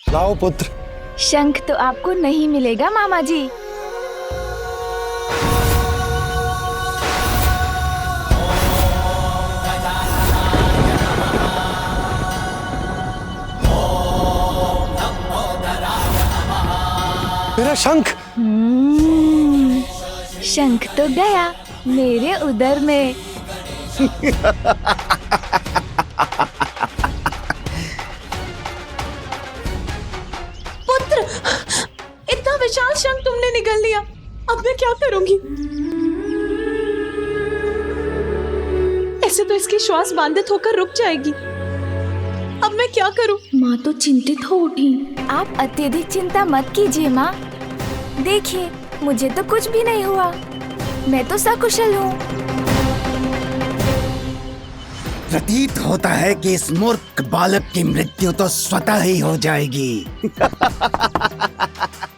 लाओ पुत्र। शंख तो आपको नहीं मिलेगा मामा जी। मेरा शंख। शंख तो गया मेरे उदर में। पुत्र, इतना विशाल शंख तुमने निगल लिया, अब मैं क्या करूंगी? ऐसे तो इसकी श्वास बाधित होकर रुक जाएगी। अब मैं क्या करूं? माँ तो चिंतित हो उठी। आप अत्यधिक चिंता मत कीजिए माँ। देखिए, मुझे तो कुछ भी नहीं हुआ, मैं तो सकुशल हूँ। प्रतीत होता है कि इस मूर्ख बालक की मृत्यु तो स्वतः ही हो जाएगी।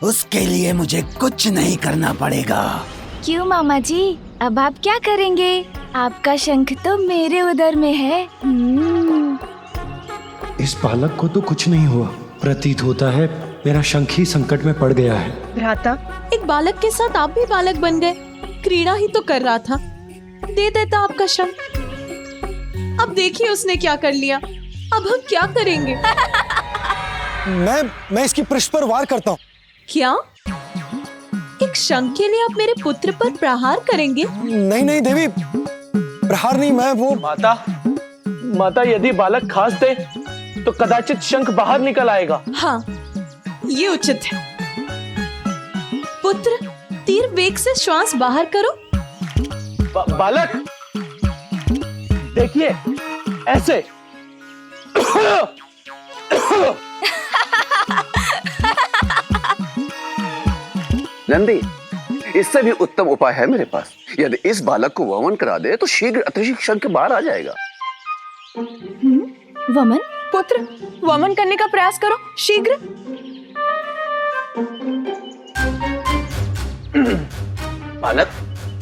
उसके लिए मुझे कुछ नहीं करना पड़ेगा। क्यों मामा जी, अब आप क्या करेंगे? आपका शंख तो मेरे उदर में है। इस बालक को तो कुछ नहीं हुआ। प्रतीत होता है मेरा शंख ही संकट में पड़ गया है। भ्राता, एक बालक के साथ आप भी बालक बन गए। क्रीड़ा ही तो कर रहा था, दे देता आपका शंख। अब देखिए उसने क्या कर लिया। अब हम क्या करेंगे? मैं इसकी पृष्ठ पर वार करता हूँ। क्या? एक शंख के लिए आप मेरे पुत्र पर प्रहार करेंगे? नहीं नहीं देवी, प्रहार नहीं, मैं वो। माता यदि बालक खास दे तो कदाचित शंख बाहर निकल आएगा। हाँ, ये उचित है। पुत्र, तीर वेग से श्वास बाहर करो। बालक देखिए, ऐसे। नंदी, इससे भी उत्तम उपाय है मेरे पास। यदि इस बालक को वमन करा दे तो शीघ्र अतिशीघ्र शंख बाहर आ जाएगा। वमन? पुत्र, वमन करने का प्रयास करो शीघ्र। बालक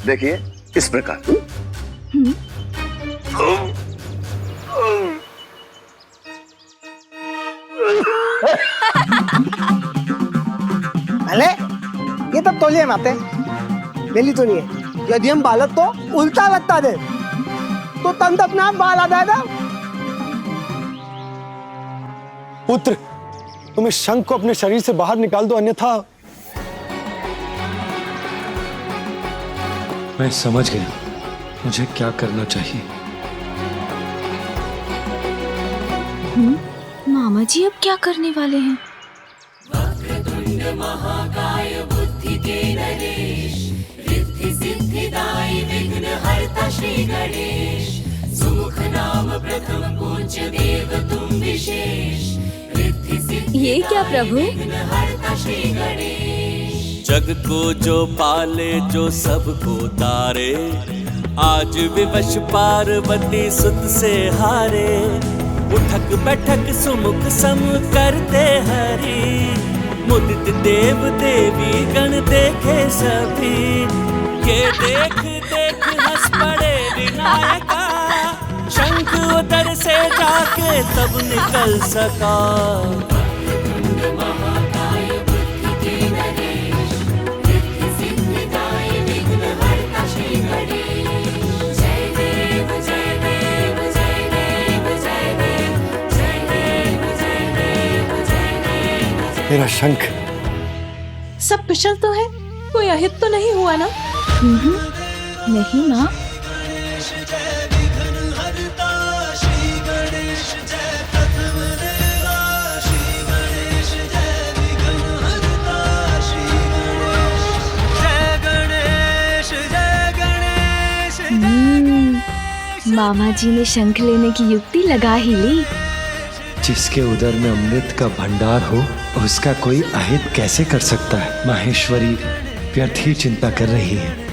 देखिए, इस प्रकार। अरे ये तो तोलिए माते, बेली तोलिए। यदि हम बालक को उल्टा लगता दे तो तंत अपने आप बाल आ जाएगा। पुत्र, तुम इस शंख को अपने शरीर से बाहर निकाल दो, अन्यथा। मैं समझ गया मुझे क्या करना चाहिए। मामा जी अब क्या करने वाले हैं? महाकाय बुद्धि के नरेश, रिद्धि सिद्धिदायी विघ्न हरता श्री गणेश। सुमुख नाम प्रथम पूज्य देव तुम विशेष, रिद्धि सिद्धि ये क्या प्रभु? विघ्न हरता श्री गणेश। जग को जो पाले, जो सबको तारे, आज विवश पार्वती सुत से हारे। उठक बैठक सुमुख सम करते हरि, मुदित देव देवी गण देखे सभी। के देख देख हंस पड़े विनायका, शंख उदर से जाके तब निकल सका। महाकाय बुद्धि के नरेश, रिद्धि सिद्धिदायी विघ्न हरता श्री गणेश। जय देव जय देव जय देव जय देव जय देव जय देव जय देव। मेरा शंख। सब कुशल तो है? कोई अहित तो नहीं हुआ ना? नहीं माँ। मामा जी ने शंख लेने की युक्ति लगा ही ली। जिसके उदर में अमृत का भंडार हो उसका कोई अहित कैसे कर सकता है। माहेश्वरी व्यर्थ ही चिंता कर रही है।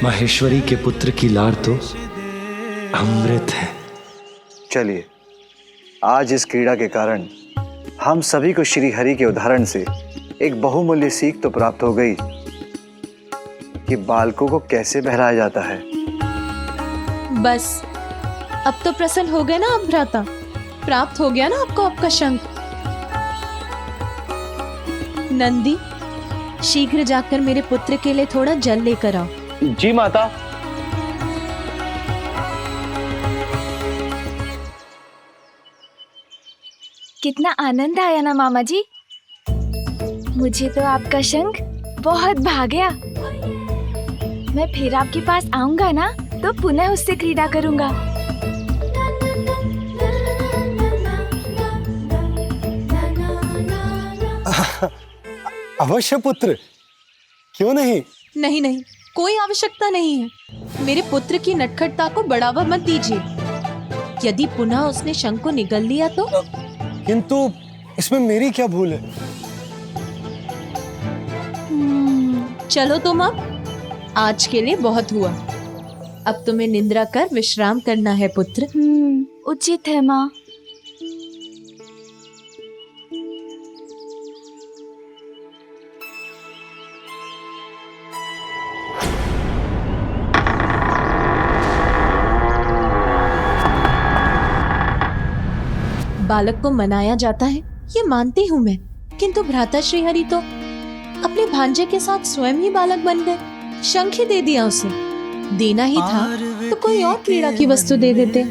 माहेश्वरी के पुत्र की लार तो अमृत है। चलिए, आज इस क्रीड़ा के कारण हम सभी को श्री हरि के उदाहरण से एक बहुमूल्य सीख तो प्राप्त हो गई कि बालकों को कैसे बहलाया जाता है। बस अब तो प्रसन्न हो गए ना आप भ्राता? प्राप्त हो गया ना आपको आपका शंख? नंदी, शीघ्र जाकर मेरे पुत्र के लिए थोड़ा जल लेकर आओ। जी माता। कितना आनंद आया ना मामा जी। मुझे तो आपका शंख बहुत भा गया। मैं फिर आपके पास आऊंगा ना तो पुनः उससे क्रीड़ा करूंगा। अवश्य पुत्र, क्यों नहीं? नहीं नहीं, कोई आवश्यकता नहीं है। मेरे पुत्र की नटखटता को बढ़ावा मत दीजिए। यदि पुनः उसने शंख को निगल लिया तो? किंतु इसमें मेरी क्या भूल है? चलो तुम अब, आज के लिए बहुत हुआ। अब तुम्हें निद्रा कर विश्राम करना है पुत्र। उचित है माँ। बालक को मनाया जाता है, ये मानती हूँ मैं, किंतु भ्राता श्रीहरि तो अपने भांजे के साथ स्वयं ही बालक बन गए। शंख ही दे दिया उसे। देना ही था तो कोई और क्रीड़ा की वस्तु दे देते।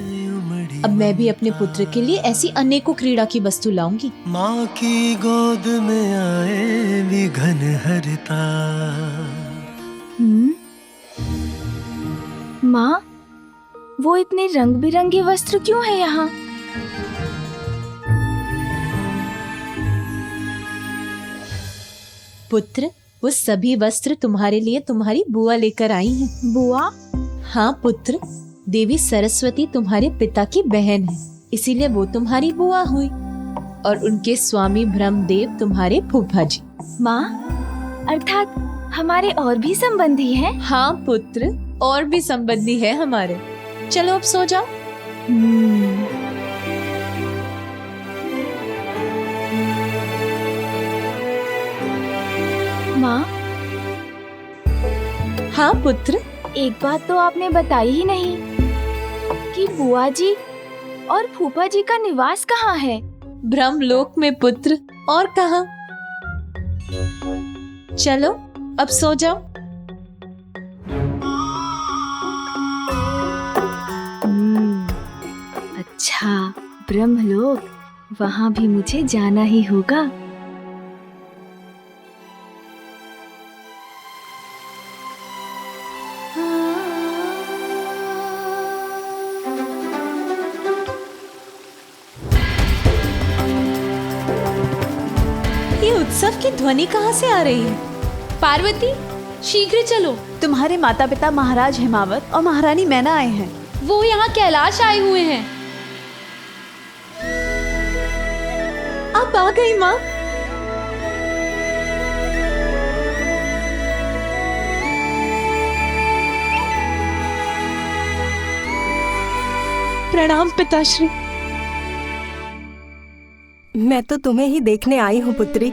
अब मैं भी अपने पुत्र के लिए ऐसी अनेकों क्रीड़ा की वस्तु लाऊंगी। माँ की गोद में आए विघन हरता। माँ, वो इतने रंग बिरंगे वस्त्र क्यों है यहाँ? पुत्र, वो सभी वस्त्र तुम्हारे लिए तुम्हारी बुआ लेकर आई हैं। बुआ? हाँ पुत्र, देवी सरस्वती तुम्हारे पिता की बहन है, इसीलिए वो तुम्हारी बुआ हुई। और उनके स्वामी ब्रह्मदेव तुम्हारे फूफा जी। माँ, अर्थात हमारे और भी संबंधी हैं? हाँ पुत्र, और भी संबंधी है हमारे। चलो अब सो जाओ। माँ। हाँ पुत्र। एक बात तो आपने बताई ही नहीं कि बुआ जी और फूफा जी का निवास कहाँ है? ब्रह्मलोक में पुत्र, और कहाँ। चलो अब सो जाओ। अच्छा, ब्रह्मलोक, वहाँ भी मुझे जाना ही होगा। ये उत्सव की ध्वनि कहाँ से आ रही है? पार्वती, शीघ्र चलो। तुम्हारे माता पिता महाराज हिमावत और महारानी मैना आए हैं। वो यहाँ कैलाश आए हुए हैं। अब आ गई माँ। प्रणाम पिताश्री। मैं तो तुम्हें ही देखने आई हूँ पुत्री,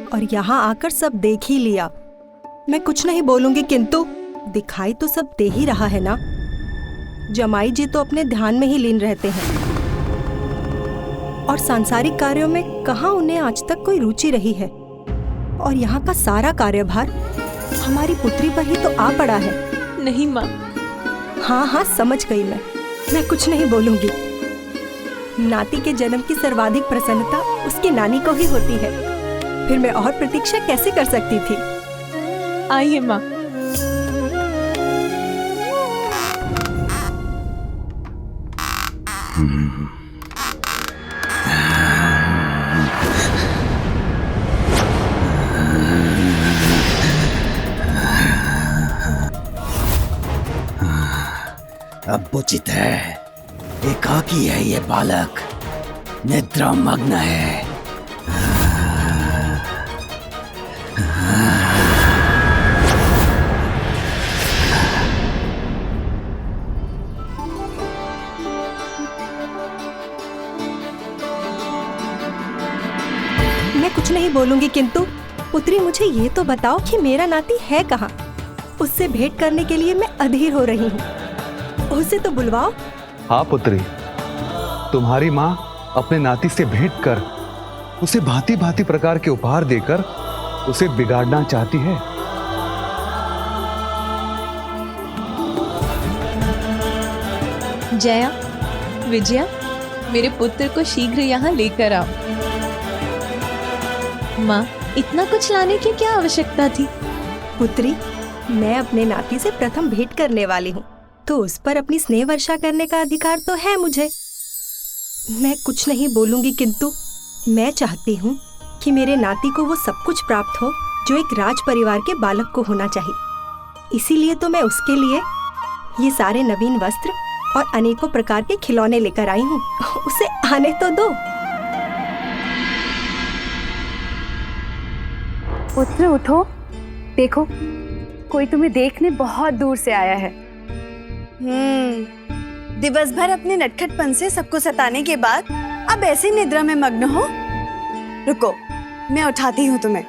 और यहाँ आकर सब देख ही लिया। मैं कुछ नहीं बोलूंगी, किंतु दिखाई तो सब दे ही रहा है ना। जमाई जी तो अपने ध्यान में ही लीन रहते हैं, और सांसारिक कार्यों में कहाँ उन्हें आज तक कोई रुचि रही है। और यहाँ का सारा कार्यभार हमारी पुत्री पर ही तो आ पड़ा है। नहीं माँ। हाँ हाँ, समझ गई मैं कुछ नहीं बोलूंगी। नाती के जन्म की सर्वाधिक प्रसन्नता उसकी नानी को ही होती है, फिर मैं और प्रतीक्षा कैसे कर सकती थी। आइए माँ। अब उचित है। एकाकी है ये बालक, निद्रा मग्न है। मैं कुछ नहीं बोलूंगी, किंतु पुत्री मुझे ये तो बताओ कि मेरा नाती है कहाँ? उससे भेंट करने के लिए मैं अधीर हो रही हूँ। उसे तो बुलवाओ। हाँ पुत्री, तुम्हारी माँ अपने नाती से भेंट कर उसे भांति भांति प्रकार के उपहार देकर उसे बिगाड़ना चाहती है। जया, विजया, मेरे पुत्र को शीघ्र यहाँ लेकर आओ। माँ, इतना कुछ लाने की क्या आवश्यकता थी? पुत्री, मैं अपने नाती से प्रथम भेंट करने वाली हूँ, तो उस पर अपनी स्नेह वर्षा करने का अधिकार तो है मुझे। मैं कुछ नहीं बोलूंगी, किंतु मैं चाहती हूँ कि मेरे नाती को वो सब कुछ प्राप्त हो जो एक राज परिवार के बालक को होना चाहिए। इसीलिए तो मैं उसके लिए ये सारे नवीन वस्त्र और अनेकों प्रकार के खिलौने लेकर आई हूँ। उसे आने तो दो। पुत्र उठो, देखो कोई तुम्हें देखने बहुत दूर से आया है। दिवस भर अपने नटखटपन से सबको सताने के बाद अब ऐसी निद्रा में मग्न हो। रुको, मैं उठाती हूँ तुम्हें।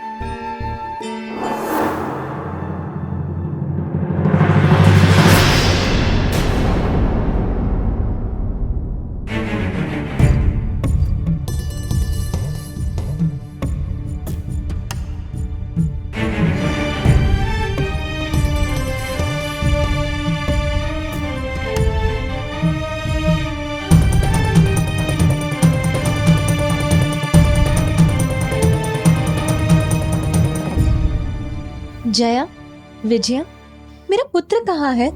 जया, विजया, मेरा पुत्र कहाँ है?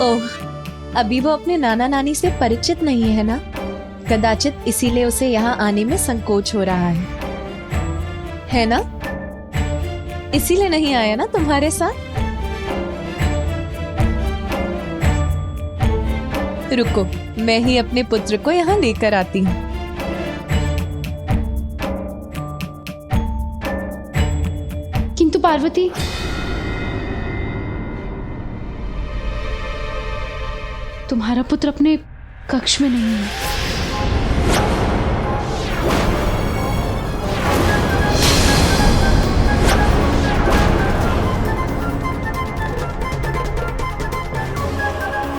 ओह, अभी वो अपने नाना नानी से परिचित नहीं है ना? कदाचित इसीलिए उसे यहाँ आने में संकोच हो रहा है ना? इसीलिए नहीं आया ना तुम्हारे साथ? रुको, मैं ही अपने पुत्र को यहाँ लेकर आती हूँ। किंतु पार्वती, तुम्हारा पुत्र अपने कक्ष में नहीं है।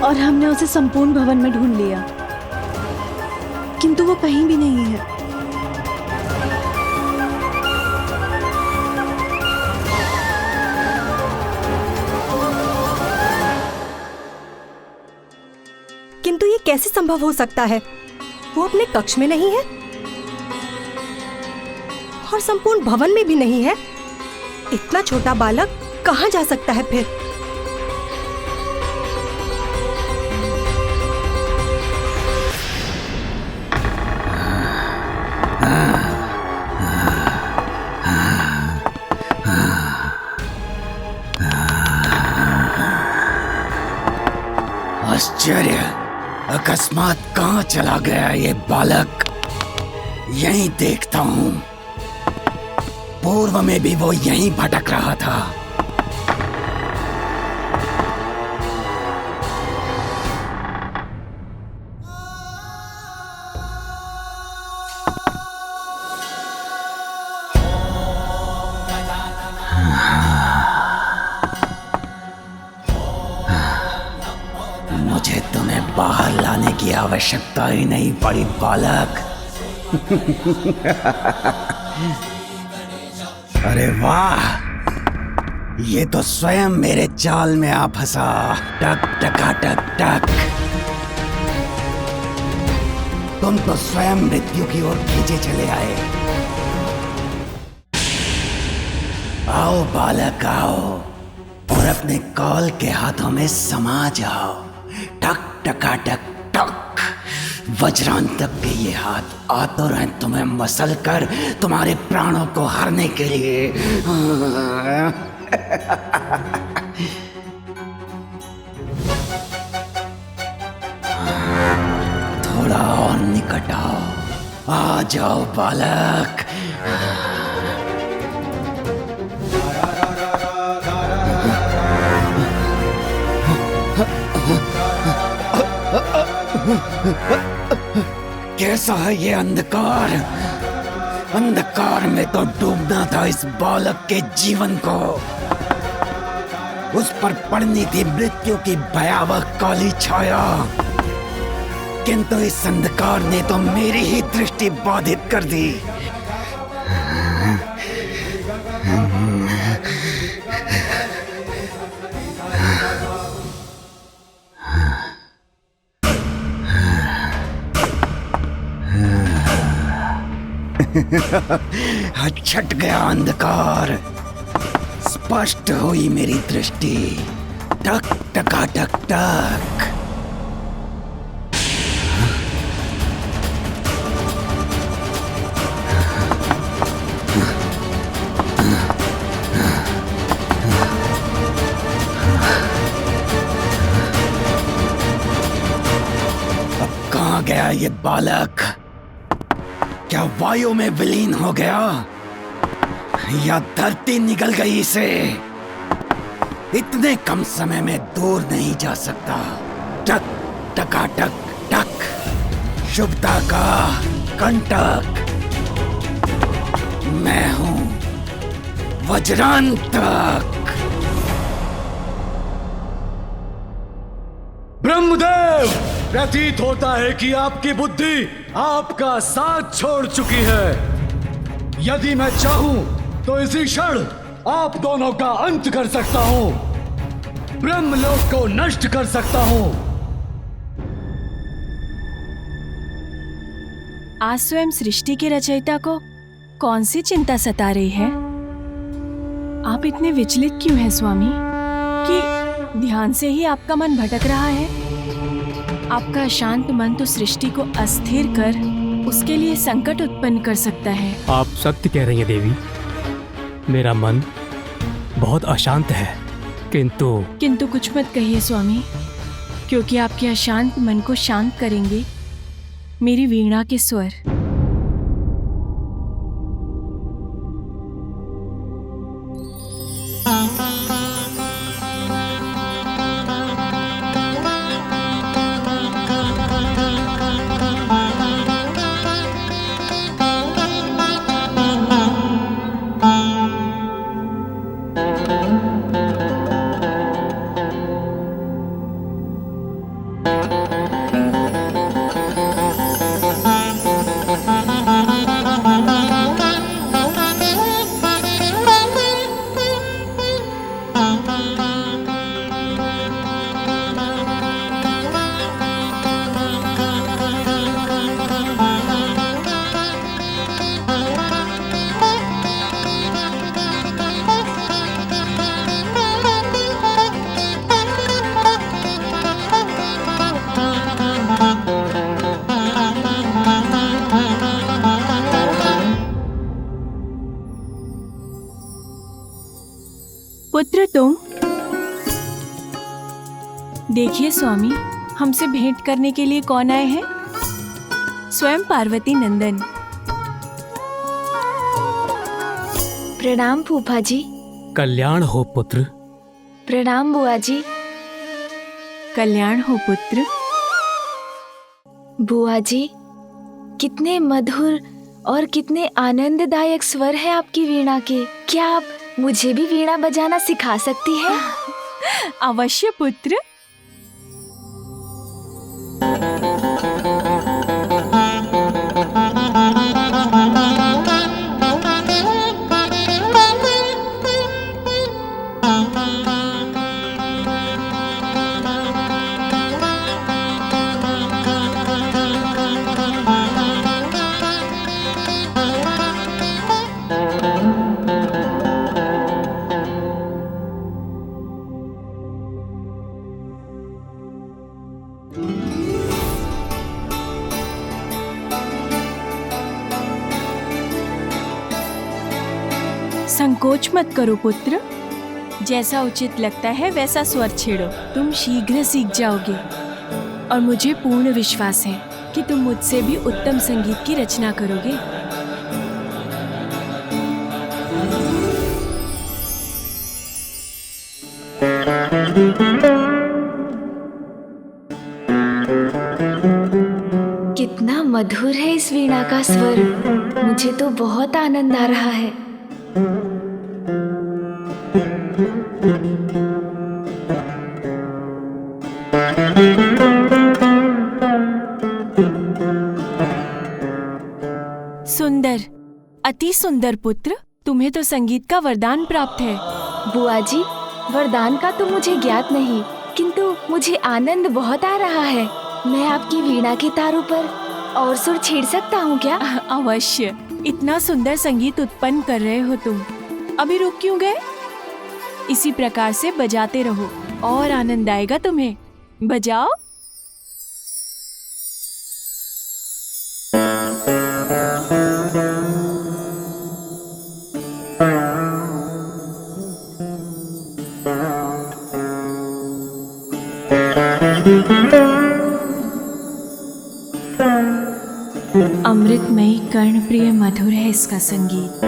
और हमने उसे संपूर्ण भवन में ढूंढ लिया, किंतु वो कहीं भी नहीं है। किंतु ये कैसे संभव हो सकता है? वो अपने कक्ष में नहीं है और संपूर्ण भवन में भी नहीं है। इतना छोटा बालक कहाँ जा सकता है फिर? आश्चर्य, अकस्मात कहाँ चला गया ये बालक? यहीं देखता हूँ। पूर्व में भी वो यहीं भटक रहा था। मुझे तुम्हें बाहर लाने की आवश्यकता ही नहीं पड़ी बालक। अरे वाह, ये तो स्वयं मेरे जाल में आ फंसा। टक टका टक टक। तुम तो स्वयं मृत्यु की ओर खींचे चले आए। आओ बालक आओ, और अपने कौल के हाथों में समा जाओ। टक टका टक टक। वज्रांतक के ये हाथ आतुर हैं तुम्हें मसल कर तुम्हारे प्राणों को हरने के लिए। थोड़ा और निकट आओ, आ जाओ बालक। कैसा है ये अंधकार? अंधकार में तो डूबना था इस बालक के जीवन को। उस पर पड़नी थी मृत्यु की भयावह काली छाया, किंतु इस अंधकार ने तो मेरी ही दृष्टि बाधित कर दी। छट गया अंधकार, स्पष्ट हुई मेरी दृष्टि। टक टका टक टक। अब कहाँ गया ये बालक? क्या वायु में विलीन हो गया या धरती निगल गई इसे? इतने कम समय में दूर नहीं जा सकता। टक टका टक टक। शुभता का कंटक। मैं हूं वज्रांतक। ब्रह्मदेव, प्रतीत होता है कि आपकी बुद्धि आपका साथ छोड़ चुकी है। यदि मैं चाहूं तो इसी क्षण आप दोनों का अंत कर सकता हूं, ब्रह्मलोक को नष्ट कर सकता हूं। आज स्वयं सृष्टि के रचयिता को कौन सी चिंता सता रही है? आप इतने विचलित क्यों हैं स्वामी? कि ध्यान से ही आपका मन भटक रहा है? आपका शांत मन तो सृष्टि को अस्थिर कर उसके लिए संकट उत्पन्न कर सकता है। आप सत्य कह रही हैं देवी। मेरा मन बहुत अशांत है, किंतु कुछ मत कहिए स्वामी, क्योंकि आपके अशांत मन को शांत करेंगे मेरी वीणा के स्वर। पुत्र तुम? देखिए स्वामी, हमसे भेंट करने के लिए कौन आए हैं? स्वयं पार्वती नंदन। प्रणाम फूफा जी। कल्याण हो पुत्र। प्रणाम बुआ जी। कल्याण हो पुत्र। बुआ जी, कितने मधुर और कितने आनंददायक स्वर है आपकी वीणा के। क्या आप मुझे भी वीणा बजाना सिखा सकती हैं? अवश्य पुत्र। संकोच मत करो पुत्र, जैसा उचित लगता है वैसा स्वर छेड़ो। तुम शीघ्र सीख जाओगे और मुझे पूर्ण विश्वास है कि तुम मुझसे भी उत्तम संगीत की रचना करोगे। कितना मधुर है इस वीणा का स्वर। मुझे तो बहुत आनंद आ रहा है। अति सुंदर पुत्र, तुम्हें तो संगीत का वरदान प्राप्त है। बुआ जी, वरदान का तो मुझे ज्ञात नहीं, किंतु मुझे आनंद बहुत आ रहा है। मैं आपकी वीणा के तारों पर और सुर छेड़ सकता हूँ क्या? अवश्य। इतना सुंदर संगीत उत्पन्न कर रहे हो तुम, अभी रुक क्यों गए? इसी प्रकार से बजाते रहो और आनंद आएगा तुम्हें। बजाओ। अमृतमयी कर्णप्रिय मधुर है इसका संगीत।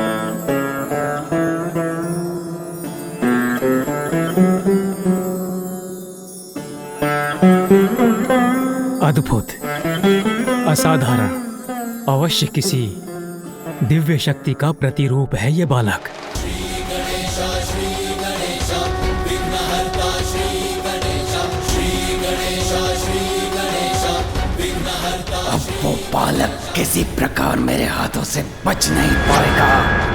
अद्भुत, असाधारण, अवश्य किसी दिव्य शक्ति का प्रतिरूप है ये बालक। अब वो बालक किसी प्रकार मेरे हाथों से बच नहीं पाएगा।